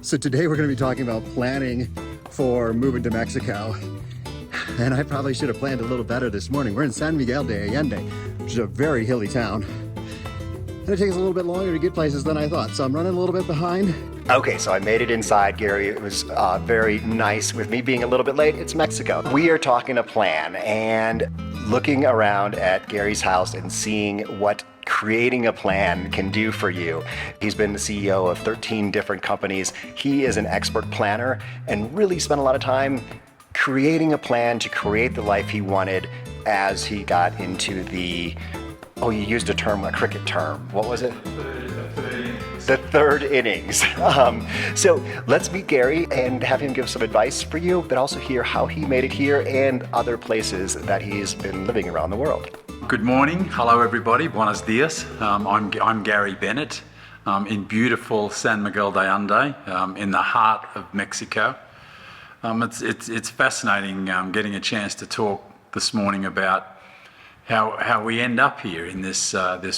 So today we're going to be talking about planning for moving to Mexico. And I probably should have planned a little better this morning. We're in San Miguel de Allende, which is a very hilly town. And it takes a little bit longer to get places than I thought, so I'm running a little bit behind. Okay, so I made it inside, Gary. It was very nice with me being a little bit late. It's Mexico. We are talking a plan and looking around at Gary's house and seeing what creating a plan can do for you. He's been the CEO of 13 different companies. He is an expert planner and really spent a lot of time creating a plan to create the life he wanted as he got into the, oh, you used a term, a cricket term. What was it? The third innings. So let's meet Gary and have him give some advice for you, but also hear how he made it here and other places that he's been living around the world. Good morning. Hello, everybody. Buenos dias. I'm Gary Bennett in beautiful San Miguel de Allende in the heart of Mexico. It's fascinating getting a chance to talk this morning about how we end up here in this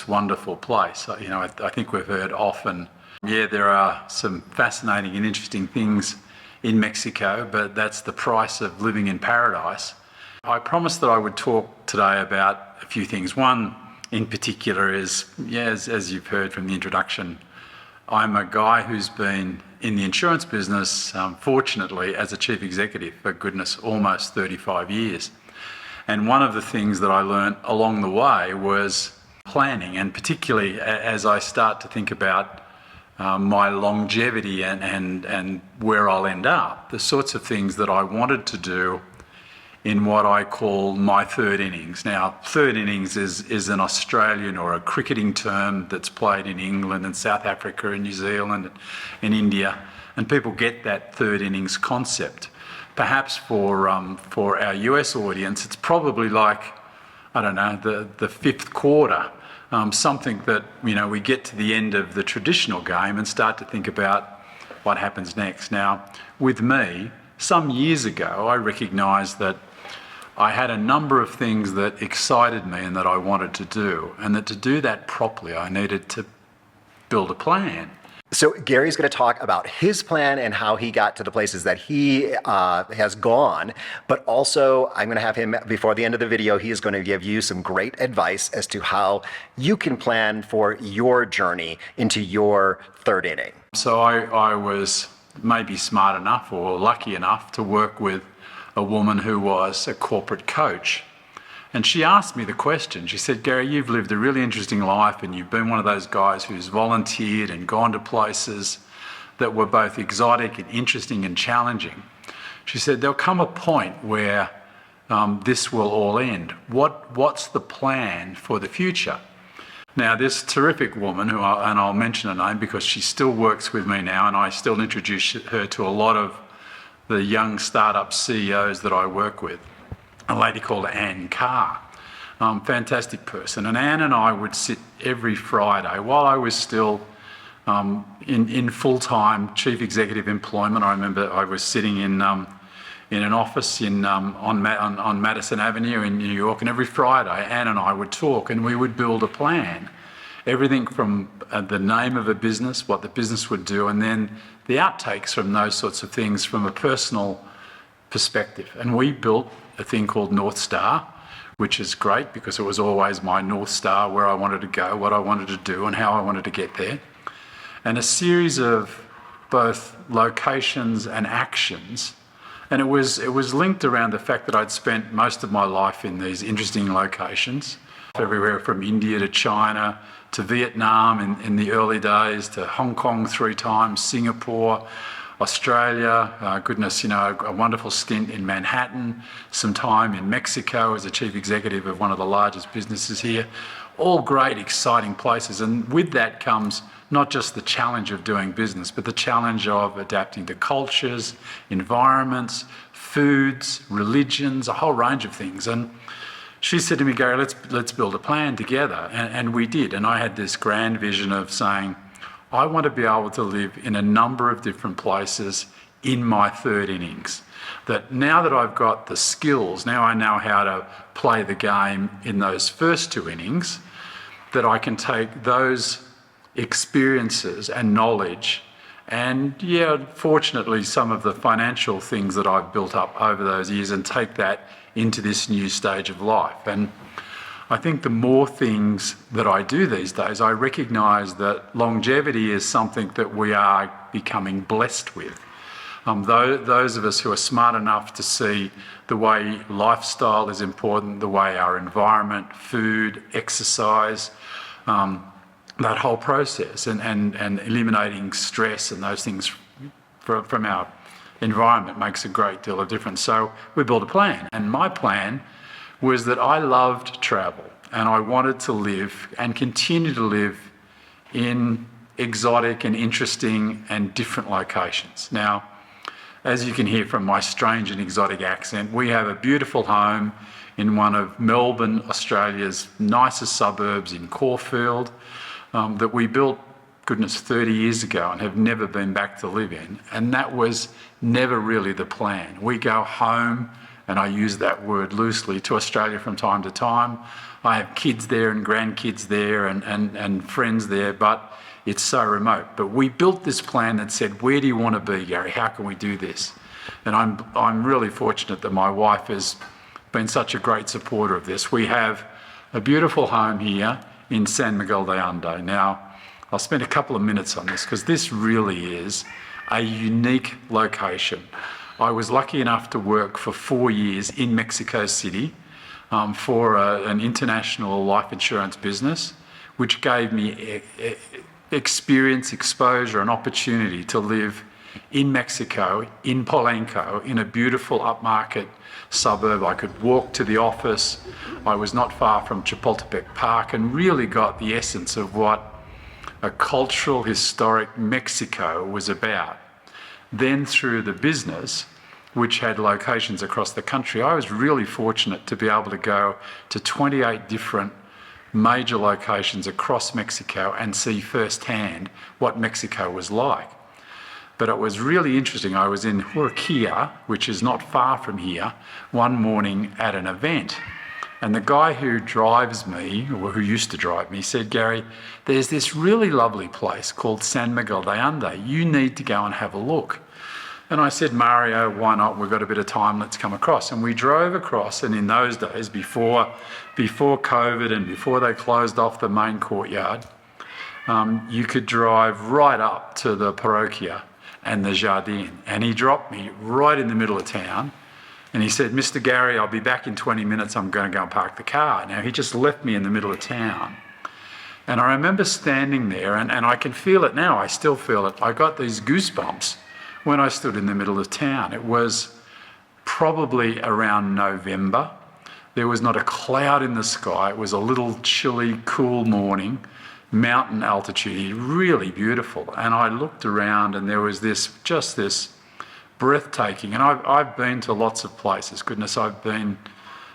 wonderful place. You know, I think we've heard often, yeah, there are some fascinating and interesting things in Mexico, but that's the price of living in paradise. I promised that I would talk today about a few things. One in particular is, yeah, as you've heard from the introduction, I'm a guy who's been in the insurance business, fortunately, as a chief executive for goodness, almost 35 years. And one of the things that I learned along the way was planning, and particularly as I start to think about my longevity and where I'll end up, the sorts of things that I wanted to do in what I call my third innings. Now, third innings is an Australian or a cricketing term that's played in England and South Africa and New Zealand and India, and people get that third innings concept. Perhaps for our US audience, it's probably like, I don't know, the fifth quarter, something that, you know, we get to the end of the traditional game and start to think about what happens next. Now, with me, some years ago, I recognised that I had a number of things that excited me and that I wanted to do, and that to do that properly, I needed to build a plan. So Gary's going to talk about his plan and how he got to the places that he has gone, but also I'm going to have him, before the end of the video, he is going to give you some great advice as to how you can plan for your journey into your third inning. So I was maybe smart enough or lucky enough to work with a woman who was a corporate coach. And she asked me the question. She said, Gary, you've lived a really interesting life and you've been one of those guys who's volunteered and gone to places that were both exotic and interesting and challenging. She said, there'll come a point where this will all end. What's the plan for the future? Now, this terrific woman, and I'll mention her name because she still works with me now, and I still introduce her to a lot of the young startup CEOs that I work with, a lady called Ann Carr, fantastic person. And Ann and I would sit every Friday while I was still in full-time chief executive employment. I remember I was sitting in an office on Madison Avenue in New York, and every Friday Ann and I would talk and we would build a plan. Everything from the name of a business, what the business would do, and then the outtakes from those sorts of things from a personal perspective. And we built a thing called Northstar, which is great because it was always my North Star, where I wanted to go, what I wanted to do, and how I wanted to get there. And a series of both locations and actions. And it was linked around the fact that I'd spent most of my life in these interesting locations, everywhere from India to China to Vietnam in the early days, to Hong Kong 3 times, Singapore, Australia, goodness, you know, a wonderful stint in Manhattan, some time in Mexico as a chief executive of one of the largest businesses here. All great, exciting places. And with that comes not just the challenge of doing business, but the challenge of adapting to cultures, environments, foods, religions, a whole range of things. And she said to me, Gary, let's build a plan together. And we did. And I had this grand vision of saying, I want to be able to live in a number of different places in my third innings. That now that I've got the skills, now I know how to play the game in those first 2 innings, that I can take those experiences and knowledge And yeah, fortunately, some of the financial things that I've built up over those years and take that into this new stage of life. And I think the more things that I do these days, I recognise that longevity is something that we are becoming blessed with. Those of us who are smart enough to see the way lifestyle is important, the way our environment, food, exercise, that whole process, and eliminating stress and those things from our environment makes a great deal of difference. So we built a plan, and my plan was that I loved travel and I wanted to live and continue to live in exotic and interesting and different locations. Now, as you can hear from my strange and exotic accent, we have a beautiful home in one of Melbourne, Australia's nicest suburbs in Caulfield, that we built, goodness, 30 years ago and have never been back to live in. And that was never really the plan. We go home, and I use that word loosely, to Australia from time to time. I have kids there and grandkids there and friends there, but it's so remote. But we built this plan that said, where do you want to be, Gary? How can we do this? And I'm really fortunate that my wife has been such a great supporter of this. We have a beautiful home here in San Miguel de Allende. Now, I'll spend a couple of minutes on this because this really is a unique location. I was lucky enough to work for 4 years in Mexico City for an international life insurance business, which gave me experience, exposure, and opportunity to live in Mexico, in Polanco, in a beautiful upmarket suburb. I could walk to the office. I was not far from Chapultepec Park, and really got the essence of what a cultural, historic Mexico was about. Then through the business, which had locations across the country, I was really fortunate to be able to go to 28 different major locations across Mexico and see firsthand what Mexico was like. But it was really interesting. I was in Hurquilla, which is not far from here, one morning at an event. And the guy who drives me, or who used to drive me, said, Gary, there's this really lovely place called San Miguel de Allende. You need to go and have a look. And I said, Mario, why not? We've got a bit of time, let's come across. And we drove across, and in those days, before COVID and before they closed off the main courtyard, you could drive right up to the parroquia and the Jardin. And he dropped me right in the middle of town. And he said, Mr. Gary, I'll be back in 20 minutes. I'm going to go and park the car. Now, he just left me in the middle of town. And I remember standing there, and I can feel it now. I still feel it. I got these goosebumps when I stood in the middle of town. It was probably around November. There was not a cloud in the sky. It was a little chilly, cool morning, mountain altitude, really beautiful. And I looked around, and there was this breathtaking. And I've been to lots of places. Goodness, I've been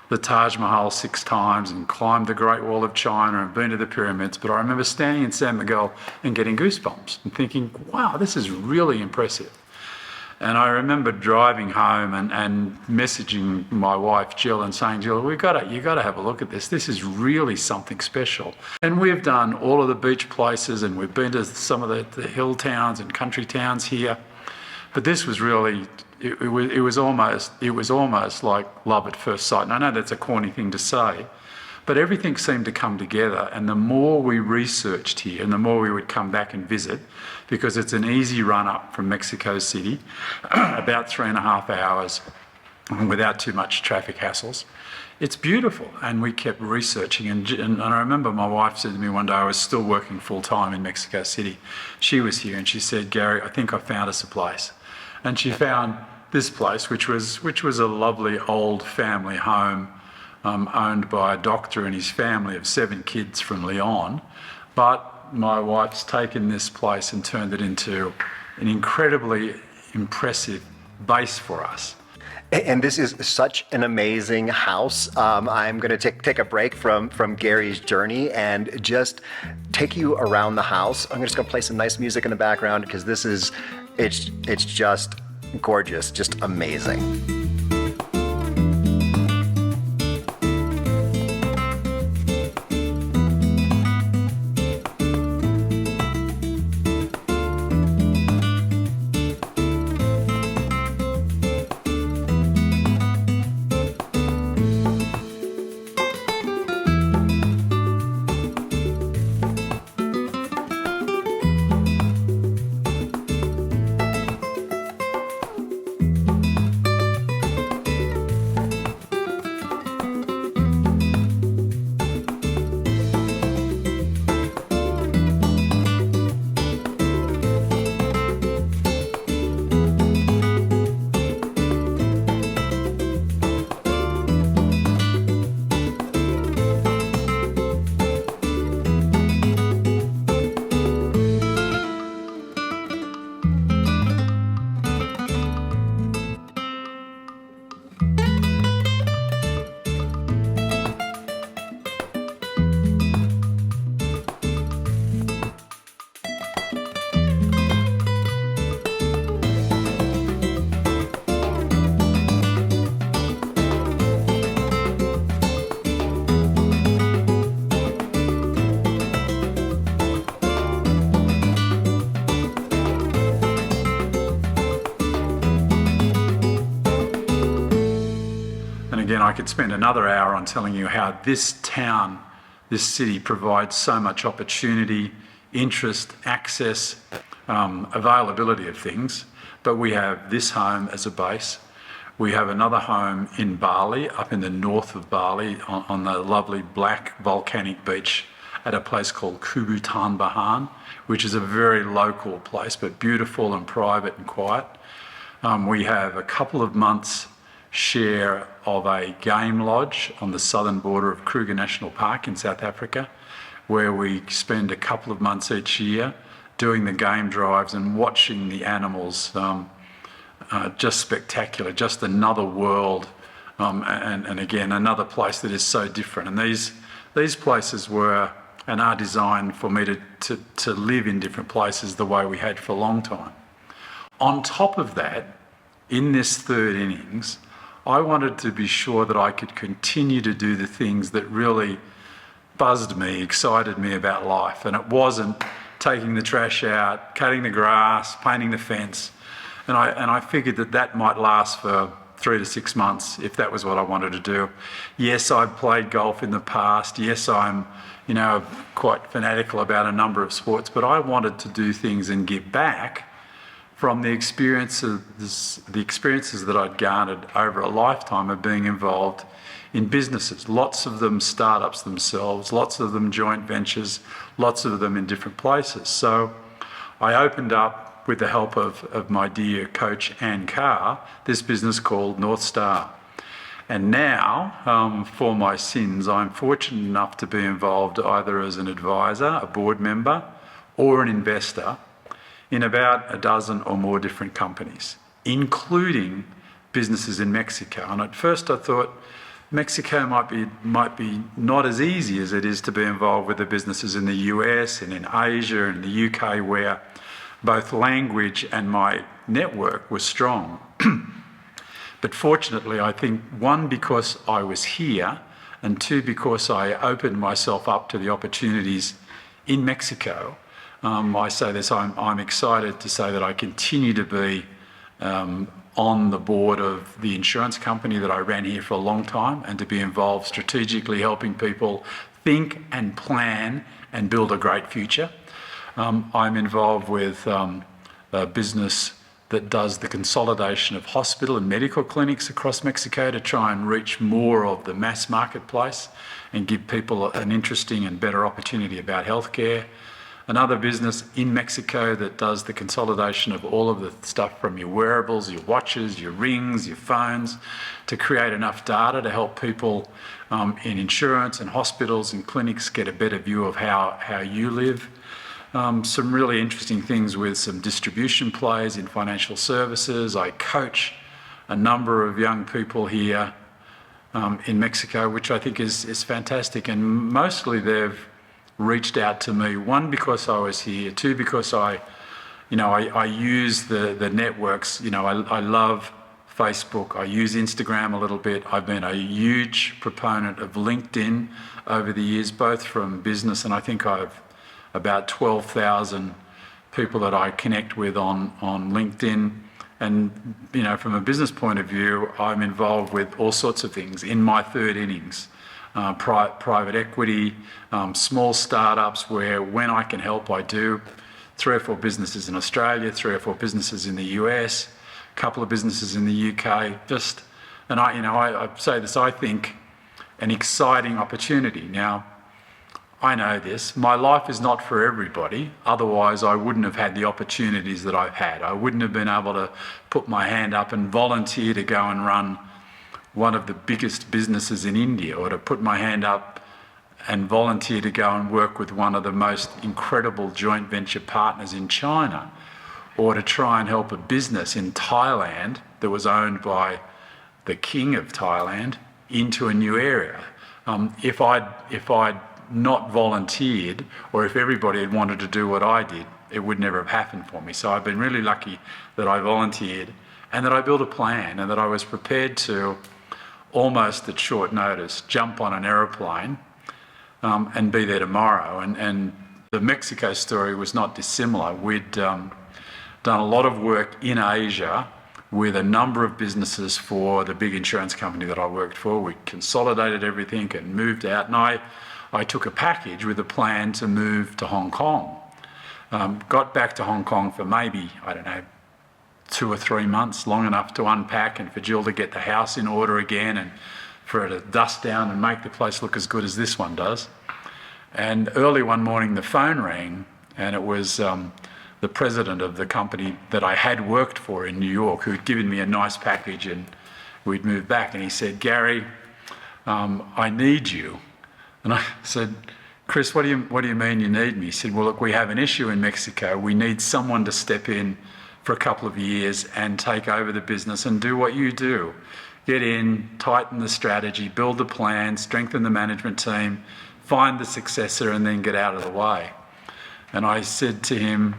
the Taj Mahal 6 times and climbed the Great Wall of China and been to the pyramids. But I remember standing in San Miguel and getting goosebumps and thinking, wow, this is really impressive. And I remember driving home and messaging my wife, Jill, and saying, Jill, you got to have a look at this. This is really something special. And we've done all of the beach places, and we've been to some of the hill towns and country towns here. But this was really, it was almost like love at first sight. And I know that's a corny thing to say, but everything seemed to come together. And the more we researched here, and the more we would come back and visit, because it's an easy run up from Mexico City, about 3.5 hours without too much traffic hassles. It's beautiful. And we kept researching. And I remember my wife said to me one day, I was still working full time in Mexico City. She was here and she said, Gary, I think I found us a place. And she found this place, which was a lovely old family home, owned by a doctor and his family of 7 kids from Leon. But my wife's taken this place and turned it into an incredibly impressive base for us. And this is such an amazing house. I'm going to take a break from Gary's journey and just take you around the house. I'm just going to play some nice music in the background because it's just gorgeous, just amazing. I could spend another hour on telling you how this town, this city provides so much opportunity, interest, access, availability of things. But we have this home as a base. We have another home in Bali, up in the north of Bali, on the lovely black volcanic beach at a place called Kubutan Bahan, which is a very local place, but beautiful and private and quiet. We have a couple of months' share of a game lodge on the southern border of Kruger National Park in South Africa, where we spend a couple of months each year doing the game drives and watching the animals. Just spectacular, just another world, and again, another place that is so different. And these places were and are designed for me to live in different places the way we had for a long time. On top of that, in this third innings, I wanted to be sure that I could continue to do the things that really buzzed me, excited me about life. And it wasn't taking the trash out, cutting the grass, painting the fence. And I figured that might last for 3 to 6 months if that was what I wanted to do. Yes, I've played golf in the past. Yes, I'm, quite fanatical about a number of sports, but I wanted to do things and give back from the experiences that I'd garnered over a lifetime of being involved in businesses. Lots of them startups themselves, lots of them joint ventures, lots of them in different places. So I opened up, with the help of my dear coach Anne Carr, this business called Northstar. And now, for my sins, I'm fortunate enough to be involved either as an advisor, a board member, or an investor in about a dozen or more different companies, including businesses in Mexico. And at first I thought Mexico might be not as easy as it is to be involved with the businesses in the US and in Asia and the UK, where both language and my network was strong. But fortunately, I think, one, because I was here, and two, because I opened myself up to the opportunities in Mexico. I say this, I'm excited to say that I continue to be on the board of the insurance company that I ran here for a long time, and to be involved strategically helping people think and plan and build a great future. I'm involved with a business that does the consolidation of hospital and medical clinics across Mexico to try and reach more of the mass marketplace and give people an interesting and better opportunity about healthcare. Another business in Mexico that does the consolidation of all of the stuff from your wearables, your watches, your rings, your phones, to create enough data to help people in insurance and hospitals and clinics get a better view of how you live. Some really interesting things with some distribution plays in financial services. I coach a number of young people here in Mexico, which I think is fantastic. And mostly they've reached out to me, one, because I was here, two, because I use the networks. I love Facebook. I use Instagram a little bit. I've been a huge proponent of LinkedIn over the years, both from business, and I think I've about 12,000 people that I connect with on LinkedIn. And, from a business point of view, I'm involved with all sorts of things in my third innings. Private equity, small startups, where when I can help, I do. 3 or 4 businesses in Australia, 3 or 4 businesses in the US, a couple of businesses in the UK. And I say this, I think, an exciting opportunity. Now, I know this, my life is not for everybody, otherwise I wouldn't have had the opportunities that I've had. I wouldn't have been able to put my hand up and volunteer to go and run one of the biggest businesses in India, or to put my hand up and volunteer to go and work with one of the most incredible joint venture partners in China, or to try and help a business in Thailand that was owned by the king of Thailand into a new area. If I'd not volunteered, or if everybody had wanted to do what I did, it would never have happened for me. So I've been really lucky that I volunteered, and that I built a plan, and that I was prepared to, almost at short notice, jump on an aeroplane and be there tomorrow. And the Mexico story was not dissimilar. We'd done a lot of work in Asia with a number of businesses for the big insurance company that I worked for. We consolidated everything and moved out, and I took a package with a plan to move to Hong Kong. Got back to Hong Kong for maybe, I don't know, 2 or 3 months, long enough to unpack and for Jill to get the house in order again and for her to dust down and make the place look as good as this one does. And early one morning the phone rang, and it was the president of the company that I had worked for in New York, who'd given me a nice package, and we'd moved back, and he said, "Gary, I need you." And I said, "Chris, what do you mean you need me?" He said, "Well, look, we have an issue in Mexico. We need someone to step in for a couple of years and take over the business and do what you do. Get in, tighten the strategy, build the plan, strengthen the management team, find the successor, and then get out of the way." And I said to him,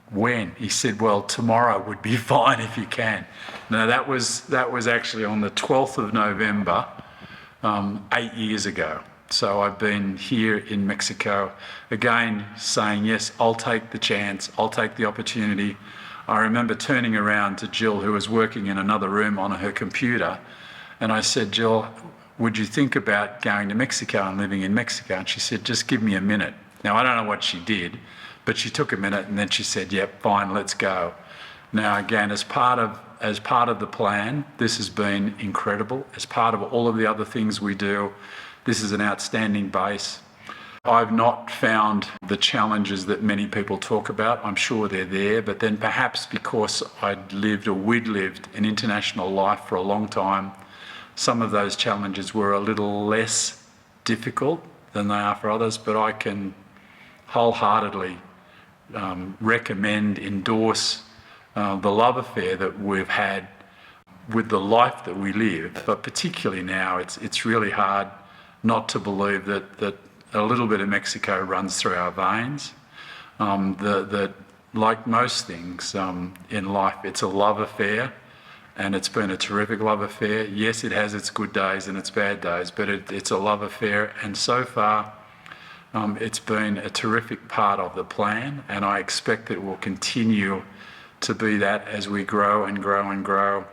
"When?" He said, "Well, tomorrow would be fine if you can." Now that was actually on the 12th of November, 8 years ago. So I've been here in Mexico, again saying, yes, I'll take the chance, I'll take the opportunity. I remember turning around to Jill, who was working in another room on her computer, and I said, "Jill, would you think about going to Mexico and living in Mexico?" And she said, "Just give me a minute." Now, I don't know what she did, but she took a minute and then she said, "Yep, fine, let's go." Now, again, as part of the plan, this has been incredible. As part of all of the other things we do, this is an outstanding base. I've not found the challenges that many people talk about. I'm sure they're there, but then perhaps because we'd lived an international life for a long time, some of those challenges were a little less difficult than they are for others, but I can wholeheartedly recommend, endorse the love affair that we've had with the life that we live, but particularly now, it's really hard not to believe that a little bit of Mexico runs through our veins. That like most things in life, it's a love affair, and it's been a terrific love affair. Yes, it has its good days and its bad days, but it's a love affair, and so far it's been a terrific part of the plan, and I expect it will continue to be that as we grow and grow and grow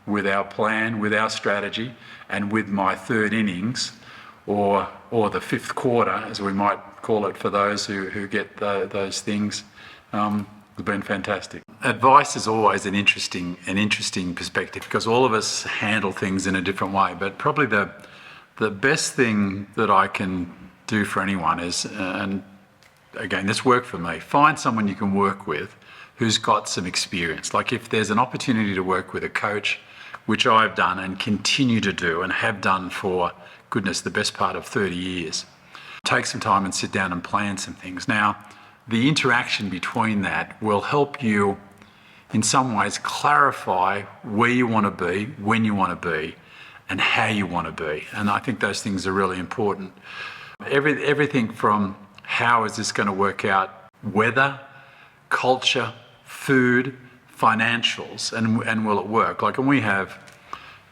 with our plan, with our strategy, and with my third innings, or the fifth quarter, as we might call it for those who get those things. It's been fantastic. Advice is always an interesting perspective, because all of us handle things in a different way. But probably the best thing that I can do for anyone is, and again, this worked for me, find someone you can work with who's got some experience. Like if there's an opportunity to work with a coach, which I've done and continue to do and have done for, goodness, the best part of 30 years. Take some time and sit down and plan some things. Now, the interaction between that will help you in some ways clarify where you want to be, when you want to be, and how you want to be. And I think those things are really important. Everything from how is this going to work out, weather, culture, food, financials, and will it work? Like, and we have,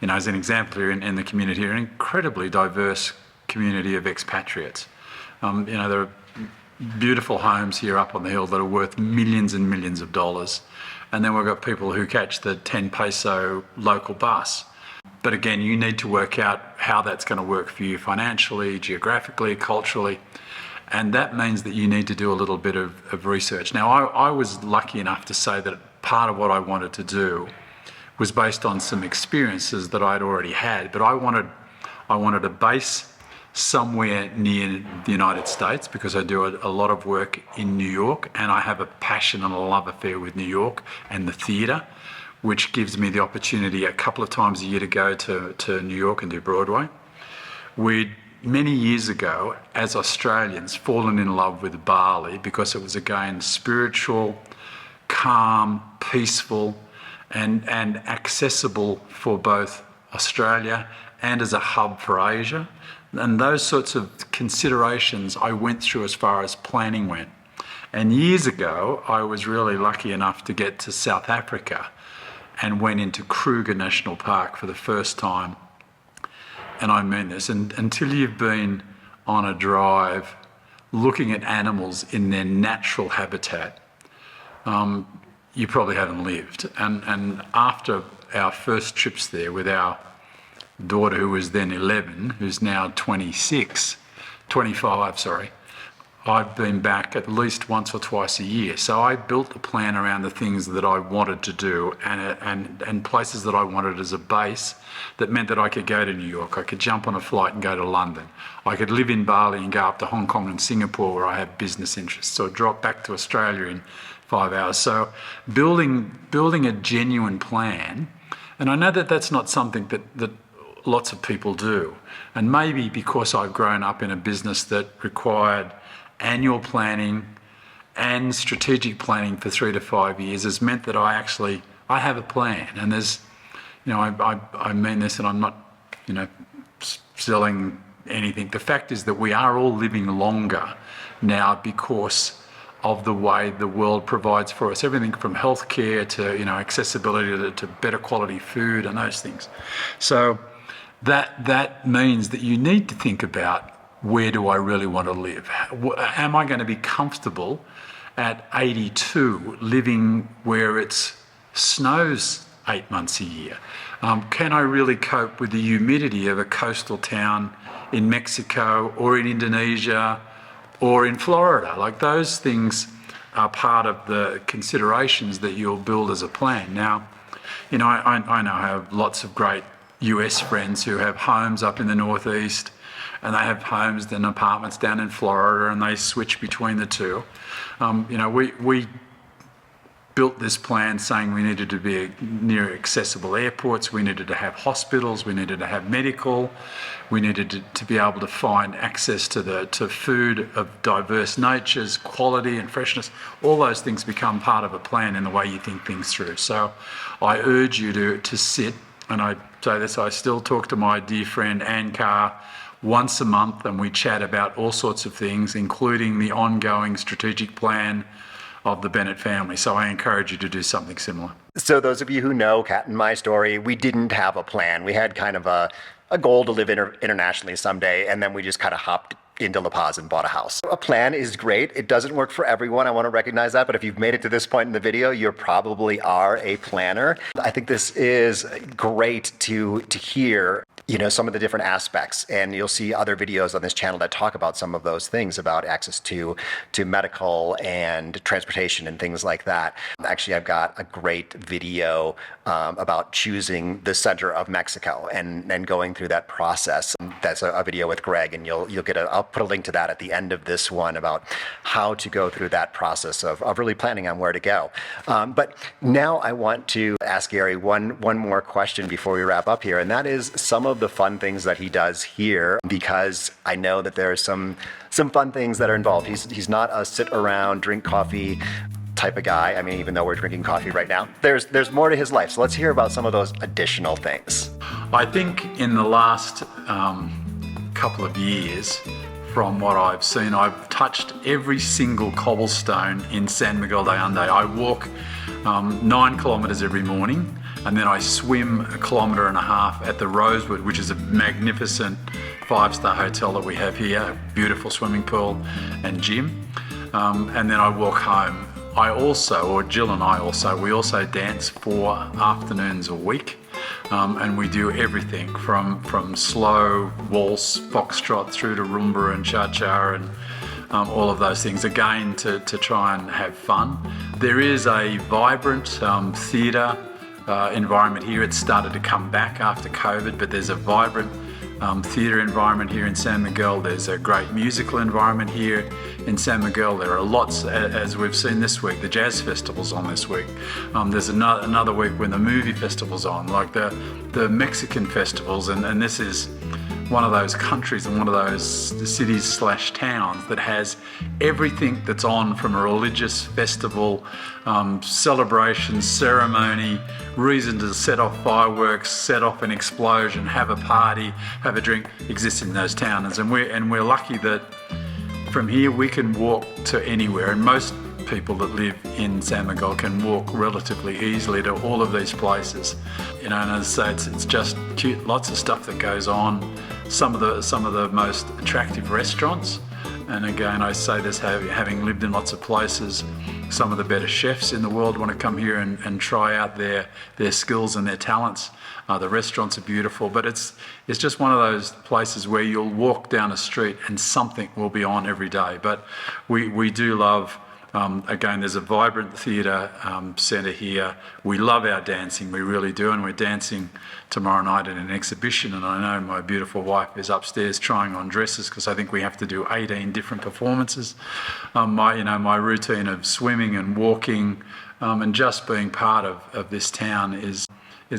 as an example here in the community here, an incredibly diverse community of expatriates. There are beautiful homes here up on the hill that are worth millions and millions of dollars. And then we've got people who catch the 10 peso local bus. But again, you need to work out how that's going to work for you financially, geographically, culturally. And that means that you need to do a little bit of research. Now, I was lucky enough to say that part of what I wanted to do was based on some experiences that I'd already had, but I wanted a base somewhere near the United States, because I do a lot of work in New York, and I have a passion and a love affair with New York and the theatre, which gives me the opportunity a couple of times a year to go to New York and do Broadway. We'd, many years ago, as Australians, fallen in love with Bali because it was, again, spiritual, calm, peaceful, and accessible for both Australia and as a hub for Asia. And those sorts of considerations I went through as far as planning went. And years ago, I was really lucky enough to get to South Africa and went into Kruger National Park for the first time. And I mean this, and until you've been on a drive looking at animals in their natural habitat, you probably haven't lived. And after our first trips there with our daughter, who was then 11, who's now 25, sorry, I've been back at least once or twice a year. So I built a plan around the things that I wanted to do and places that I wanted as a base that meant that I could go to New York, I could jump on a flight and go to London. I could live in Bali and go up to Hong Kong and Singapore where I have business interests, or drop back to Australia in 5 hours. So building a genuine plan, and I know that that's not something that lots of people do. And maybe because I've grown up in a business that required annual planning and strategic planning for 3 to 5 years has meant that I have a plan. And there's, I mean this, and I'm not, selling anything. The fact is that we are all living longer now because of the way the world provides for us. Everything from healthcare to, accessibility to better quality food and those things. So that means that you need to think about, where do I really want to live? Am I going to be comfortable at 82 living where it snows 8 months a year? Can I really cope with the humidity of a coastal town in Mexico or in Indonesia or in Florida? Like, those things are part of the considerations that you'll build as a plan. Now, I know I have lots of great US friends who have homes up in the Northeast, and they have homes and apartments down in Florida, and they switch between the two. We built this plan saying we needed to be near accessible airports, we needed to have hospitals, we needed to have medical, we needed to be able to find access to food of diverse natures, quality and freshness. All those things become part of a plan in the way you think things through. So I urge you to sit, and I say this, I still talk to my dear friend Ann Carr once a month, and we chat about all sorts of things, including the ongoing strategic plan of the Bennett family. So I encourage you to do something similar. So those of you who know Kat and my story, we didn't have a plan. We had kind of a goal to live internationally someday, and then we just kind of hopped into La Paz and bought a house. A plan is great. It doesn't work for everyone. I want to recognize that. But if you've made it to this point in the video, you probably are a planner. I think this is great to hear, some of the different aspects. And you'll see other videos on this channel that talk about some of those things, about access to medical and transportation and things like that. Actually, I've got a great video about choosing the center of Mexico and going through that process. That's a video with Greg, and you'll get I'll put a link to that at the end of this one about how to go through that process of really planning on where to go. But now I want to ask Gary one more question before we wrap up here, and that is some of the fun things that he does here, because I know that there are some fun things that are involved. He's not a sit around, drink coffee type of guy. I mean, even though we're drinking coffee right now, there's more to his life. So let's hear about some of those additional things. I think in the last couple of years, from what I've seen, I've touched every single cobblestone in San Miguel de Allende. I walk 9 kilometres every morning, and then I swim 1.5 kilometres at the Rosewood, which is a magnificent 5-star hotel that we have here, a beautiful swimming pool and gym. And then I walk home. Jill and I also dance 4 afternoons a week. And we do everything from slow waltz, foxtrot, through to rumba and cha-cha and all of those things, again, to try and have fun. There is a vibrant theatre environment here. It's started to come back after COVID, but there's a vibrant theatre environment here in San Miguel. There's a great musical environment here in San Miguel. There are lots, as we've seen this week, the jazz festival's on this week. There's another week when the movie festival's on, like the Mexican festivals, and this is one of those countries and one of those cities/towns that has everything that's on, from a religious festival, celebration, ceremony, reason to set off fireworks, set off an explosion, have a party, have a drink, exists in those towns. And we're lucky that from here we can walk to anywhere, and most people that live in San Miguel can walk relatively easily to all of these places. And as I say, it's just cute, lots of stuff that goes on. Some of the most attractive restaurants, and again I say this having lived in lots of places, some of the better chefs in the world want to come here and try out their skills and their talents. The restaurants are beautiful, but it's just one of those places where you'll walk down a street and something will be on every day. But we do love, again, there's a vibrant theatre centre here. We love our dancing, we really do, and we're dancing tomorrow night in an exhibition, and I know my beautiful wife is upstairs trying on dresses because I think we have to do 18 different performances. My routine of swimming and walking and just being part of this town is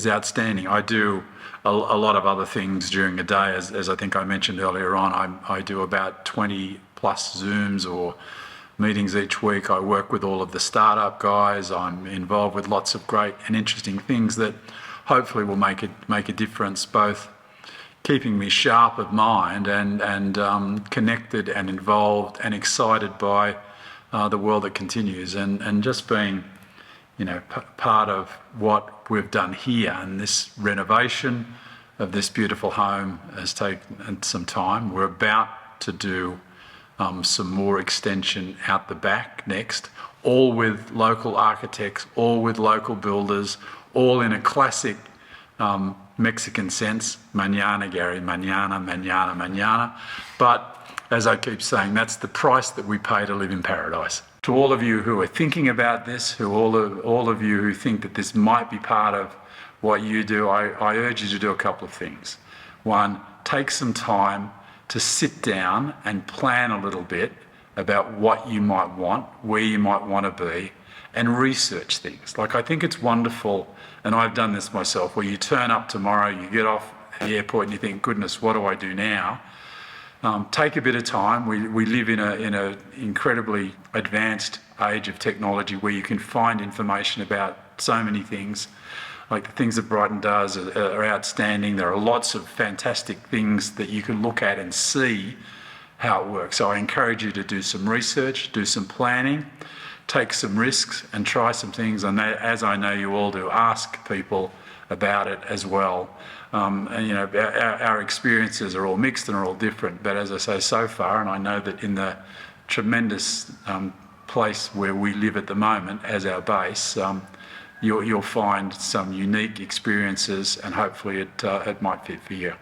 outstanding. I do a lot of other things during the day, as I think I mentioned earlier on. I do about 20 plus Zooms or meetings each week. I work with all of the startup guys. I'm involved with lots of great and interesting things that hopefully will make a difference, both keeping me sharp of mind and connected and involved and excited by the world that continues, and just being part of what we've done here. And this renovation of this beautiful home has taken some time. We're about to do some more extension out the back next, all with local architects, all with local builders, all in a classic Mexican sense. Mañana, Gary, mañana, mañana, mañana. But as I keep saying, that's the price that we pay to live in paradise. To all of you who are thinking about this, all of you who think that this might be part of what you do, I urge you to do a couple of things. One, take some time to sit down and plan a little bit about what you might want, where you might want to be, and research things. Like, I think it's wonderful, and I've done this myself, where you turn up tomorrow, you get off the airport and you think, goodness, what do I do now? Take a bit of time. We live in an incredibly advanced age of technology where you can find information about so many things. Like, the things that Brighton does are outstanding. There are lots of fantastic things that you can look at and see how it works. So I encourage you to do some research, do some planning, take some risks and try some things. And as I know you all do, ask people about it as well. Our experiences are all mixed and are all different, but as I say, so far, and I know that in the tremendous place where we live at the moment as our base, you'll find some unique experiences, and hopefully it might fit for you.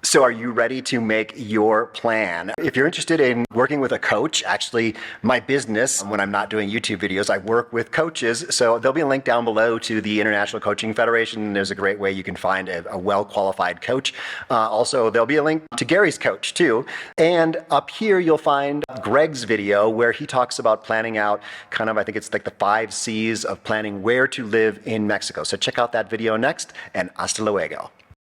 So are you ready to make your plan? If you're interested in working with a coach, actually my business, when I'm not doing YouTube videos, I work with coaches. So there'll be a link down below to the International Coaching Federation. There's a great way you can find a well-qualified coach. Also, there'll be a link to Gary's coach too. And up here, you'll find Greg's video where he talks about planning out kind of, I think it's like the 5 C's of planning where to live in Mexico. So check out that video next, and hasta luego.